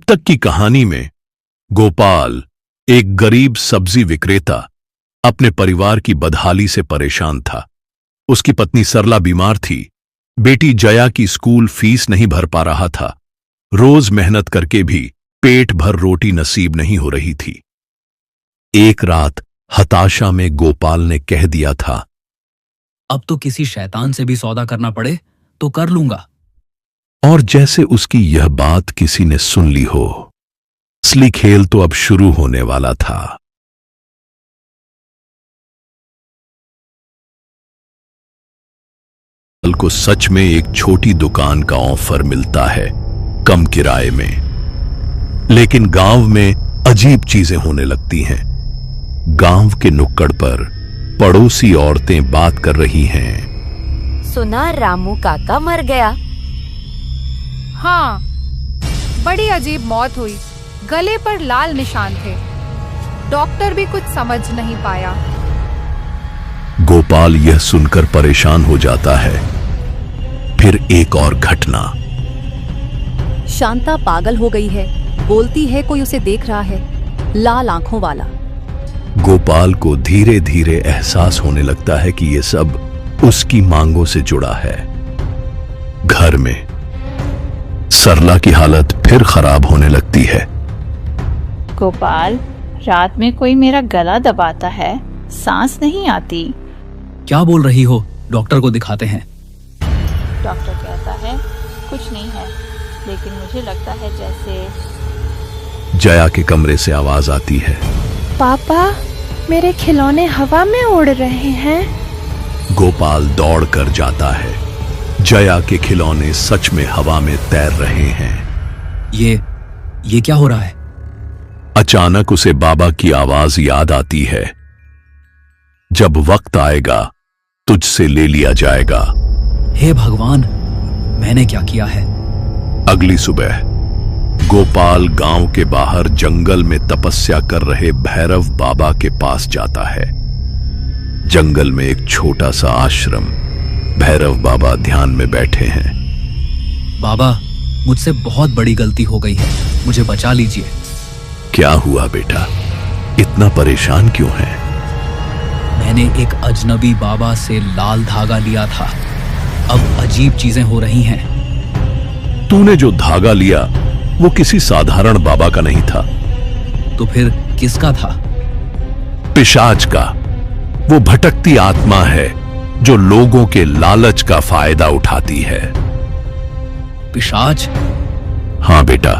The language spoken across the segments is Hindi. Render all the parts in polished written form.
तक की कहानी में गोपाल, एक गरीब सब्जी विक्रेता, अपने परिवार की बदहाली से परेशान था। उसकी पत्नी सरला बीमार थी, बेटी जया की स्कूल फीस नहीं भर पा रहा था, रोज मेहनत करके भी पेट भर रोटी नसीब नहीं हो रही थी। एक रात हताशा में गोपाल ने कह दिया था, अब तो किसी शैतान से भी सौदा करना पड़े तो कर लूंगा। और जैसे उसकी यह बात किसी ने सुन ली हो, असली खेल तो अब शुरू होने वाला था। गोपाल को सच में एक छोटी दुकान का ऑफर मिलता है, कम किराए में। लेकिन गांव में अजीब चीजें होने लगती हैं। गांव के नुक्कड़ पर पड़ोसी औरतें बात कर रही हैं। सुना रामू काका मर गया। हाँ, बड़ी अजीब मौत हुई। गले पर लाल निशान थे। डॉक्टर भी कुछ समझ नहीं पाया। गोपाल यह सुनकर परेशान हो जाता है। फिर एक और घटना। शांता पागल हो गई है, बोलती है कोई उसे देख रहा है, लाल आंखों वाला। गोपाल को धीरे धीरे एहसास होने लगता है कि यह सब उसकी मांगों से जुड़ा है। घर में सरला की हालत फिर खराब होने लगती है। गोपाल, रात में कोई मेरा गला दबाता है, सांस नहीं आती। क्या बोल रही हो? डॉक्टर को दिखाते हैं। डॉक्टर कहता है कुछ नहीं है, लेकिन मुझे लगता है जैसे। जया के कमरे से आवाज आती है, पापा, मेरे खिलौने हवा में उड़ रहे हैं। गोपाल दौड़ कर जाता है। जया के खिलौने सच में हवा में तैर रहे हैं। ये क्या हो रहा है? अचानक उसे बाबा की आवाज याद आती है, जब वक्त आएगा तुझसे ले लिया जाएगा। हे भगवान, मैंने क्या किया है? अगली सुबह गोपाल गांव के बाहर जंगल में तपस्या कर रहे भैरव बाबा के पास जाता है। जंगल में एक छोटा सा आश्रम। भैरव बाबा ध्यान में बैठे हैं। बाबा, मुझसे बहुत बड़ी गलती हो गई है, मुझे बचा लीजिए। क्या हुआ बेटा, इतना परेशान क्यों है? मैंने एक अजनबी बाबा से लाल धागा लिया था, अब अजीब चीजें हो रही हैं। तूने जो धागा लिया वो किसी साधारण बाबा का नहीं था। तो फिर किसका था? पिशाच का। वो भटकती आत्मा है जो लोगों के लालच का फायदा उठाती है। पिशाच? हाँ बेटा,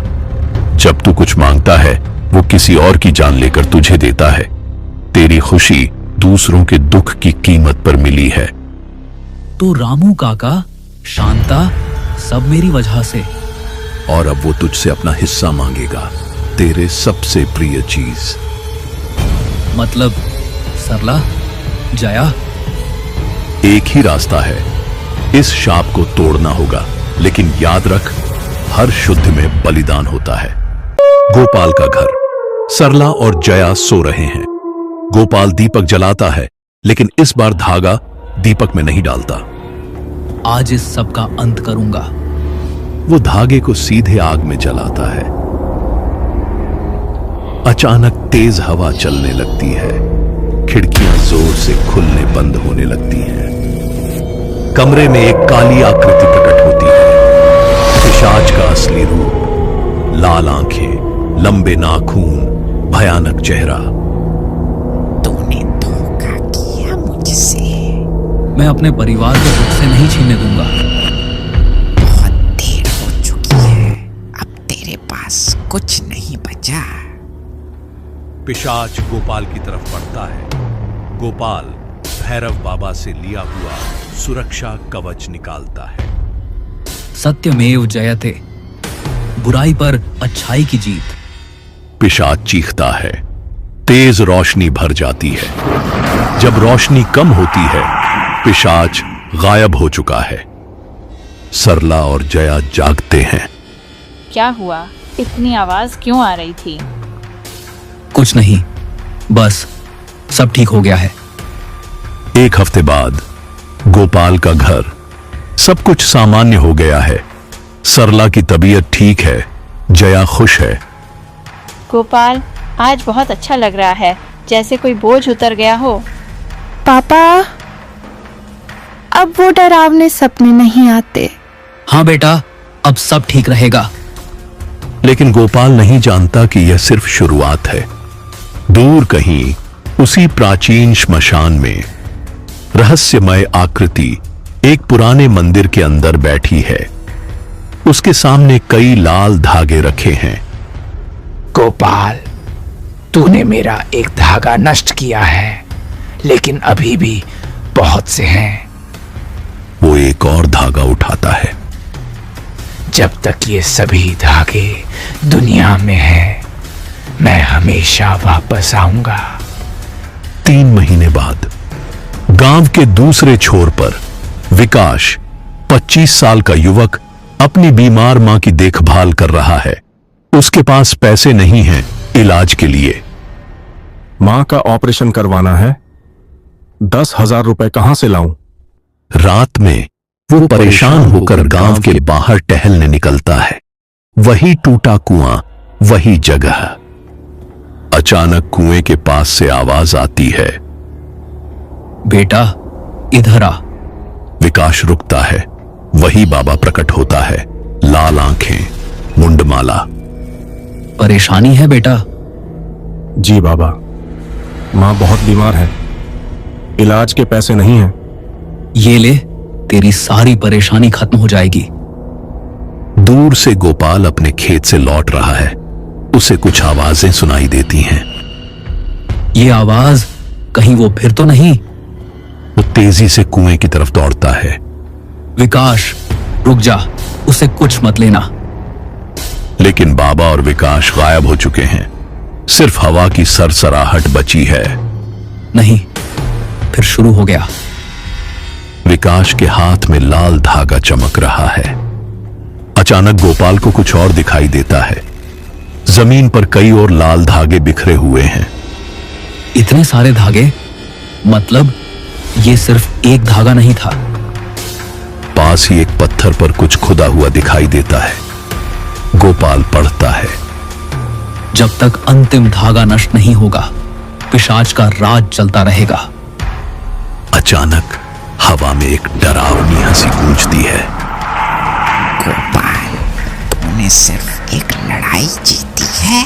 जब तू कुछ मांगता है वो किसी और की जान लेकर तुझे देता है। तेरी खुशी दूसरों के दुख की कीमत पर मिली है। तो रामू काका, शांता, सब मेरी वजह से। और अब वो तुझसे अपना हिस्सा मांगेगा, तेरे सबसे प्रिय चीज। मतलब सरला, जया? एक ही रास्ता है, इस शाप को तोड़ना होगा। लेकिन याद रख, हर शुद्ध में बलिदान होता है। गोपाल का घर। सरला और जया सो रहे हैं। गोपाल दीपक जलाता है, लेकिन इस बार धागा दीपक में नहीं डालता। आज इस सब का अंत करूंगा। वो धागे को सीधे आग में जलाता है। अचानक तेज हवा चलने लगती है। खिड़कियां जोर से खुलने बंद होने लगती हैं। कमरे में एक काली आकृति प्रकट होती है। पिशाच का असली रूप। लाल आंखें, लंबे नाखून, भयानक चेहरा। तूने धोखा किया मुझसे। मैं अपने परिवार को तुझसे नहीं छीनने दूंगा। बहुत देर हो चुकी है, अब तेरे पास कुछ नहीं बचा। पिशाच गोपाल की तरफ बढ़ता है। गोपाल भैरव बाबा से लिया हुआ सुरक्षा कवच निकालता है। सत्यमेव जयते। बुराई पर अच्छाई की जीत। पिशाच चीखता है। तेज रोशनी भर जाती है। जब रोशनी कम होती है, पिशाच गायब हो चुका है। सरला और जया जागते हैं। क्या हुआ? इतनी आवाज क्यों आ रही थी? कुछ नहीं, बस सब ठीक हो गया है। एक हफ्ते बाद गोपाल का घर। सब कुछ सामान्य हो गया है। सरला की तबीयत ठीक है, जया खुश है। गोपाल, आज बहुत अच्छा लग रहा है, जैसे कोई बोझ उतर गया हो। पापा, अब वो डरावने सपने नहीं आते। हाँ बेटा, अब सब ठीक रहेगा। लेकिन गोपाल नहीं जानता कि यह सिर्फ शुरुआत है। दूर कहीं उसी प्राचीन श्मशान में रहस्यमय आकृति एक पुराने मंदिर के अंदर बैठी है। उसके सामने कई लाल धागे रखे हैं। गोपाल, तूने मेरा एक धागा नष्ट किया है, लेकिन अभी भी बहुत से हैं। वो एक और धागा उठाता है। जब तक ये सभी धागे दुनिया में हैं, मैं हमेशा वापस आऊंगा। 3 महीने बाद गांव के दूसरे छोर पर विकास, 25 साल का युवक, अपनी बीमार मां की देखभाल कर रहा है। उसके पास पैसे नहीं हैं इलाज के लिए। मां का ऑपरेशन करवाना है, 10,000 रुपए कहां से लाऊं? रात में वो परेशान होकर गांव के बाहर टहलने निकलता है। वही टूटा कुआं, वही जगह। अचानक कुएं के पास से आवाज आती है, बेटा इधर आ। विकास रुकता है। वही बाबा प्रकट होता है, लाल आंखें, मुंडमाला। परेशानी है बेटा? जी बाबा, मां बहुत बीमार है, इलाज के पैसे नहीं हैं। ये ले, तेरी सारी परेशानी खत्म हो जाएगी। दूर से गोपाल अपने खेत से लौट रहा है। उसे कुछ आवाजें सुनाई देती हैं। ये आवाज कहीं वो फिर तो नहीं? वो तेजी से कुएं की तरफ दौड़ता है। विकास, रुक जा, उसे कुछ मत लेना। लेकिन बाबा और विकास गायब हो चुके हैं। सिर्फ हवा की सरसराहट बची है। नहीं, फिर शुरू हो गया। विकास के हाथ में लाल धागा चमक रहा है। अचानक गोपाल को कुछ और दिखाई देता है। जमीन पर कई और लाल धागे बिखरे हुए हैं। इतने सारे धागे? मतलब ये सिर्फ एक धागा नहीं था। पास ही एक पत्थर पर कुछ खुदा हुआ दिखाई देता है। गोपाल पढ़ता है, जब तक अंतिम धागा नष्ट नहीं होगा, पिशाच का राज चलता रहेगा। अचानक हवा में एक डरावनी हंसी गूंजती है। गोपाल, तूने सिर्फ एक लड़ाई जीती है,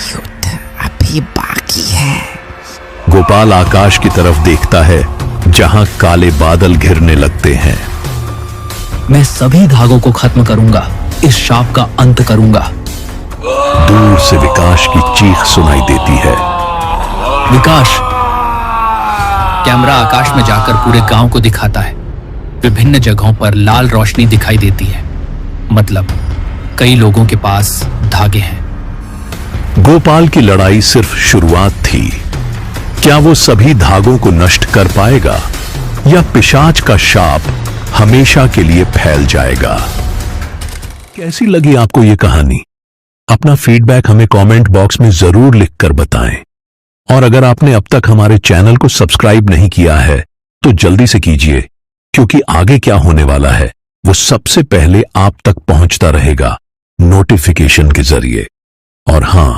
युद्ध अभी बाकी है। गोपाल आकाश की तरफ देखता है, जहां काले बादल घिरने लगते हैं। मैं सभी धागों को खत्म करूंगा, इस शाप का अंत करूंगा। दूर से विकास की चीख सुनाई देती है। विकास! कैमरा आकाश में जाकर पूरे गांव को दिखाता है। विभिन्न जगहों पर लाल रोशनी दिखाई देती है, मतलब कई लोगों के पास धागे हैं। गोपाल की लड़ाई सिर्फ शुरुआत थी। क्या वो सभी धागों को नष्ट कर पाएगा, या पिशाच का शाप हमेशा के लिए फैल जाएगा? कैसी लगी आपको ये कहानी? अपना फीडबैक हमें कमेंट बॉक्स में जरूर लिखकर बताएं। और अगर आपने अब तक हमारे चैनल को सब्सक्राइब नहीं किया है तो जल्दी से कीजिए, क्योंकि आगे क्या होने वाला है वो सबसे पहले आप तक पहुंचता रहेगा नोटिफिकेशन के जरिए। और हां,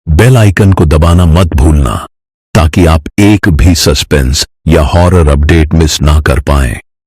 बेल आइकन को दबाना मत भूलना, ताकि आप एक भी सस्पेंस या हॉरर अपडेट मिस ना कर पाएं।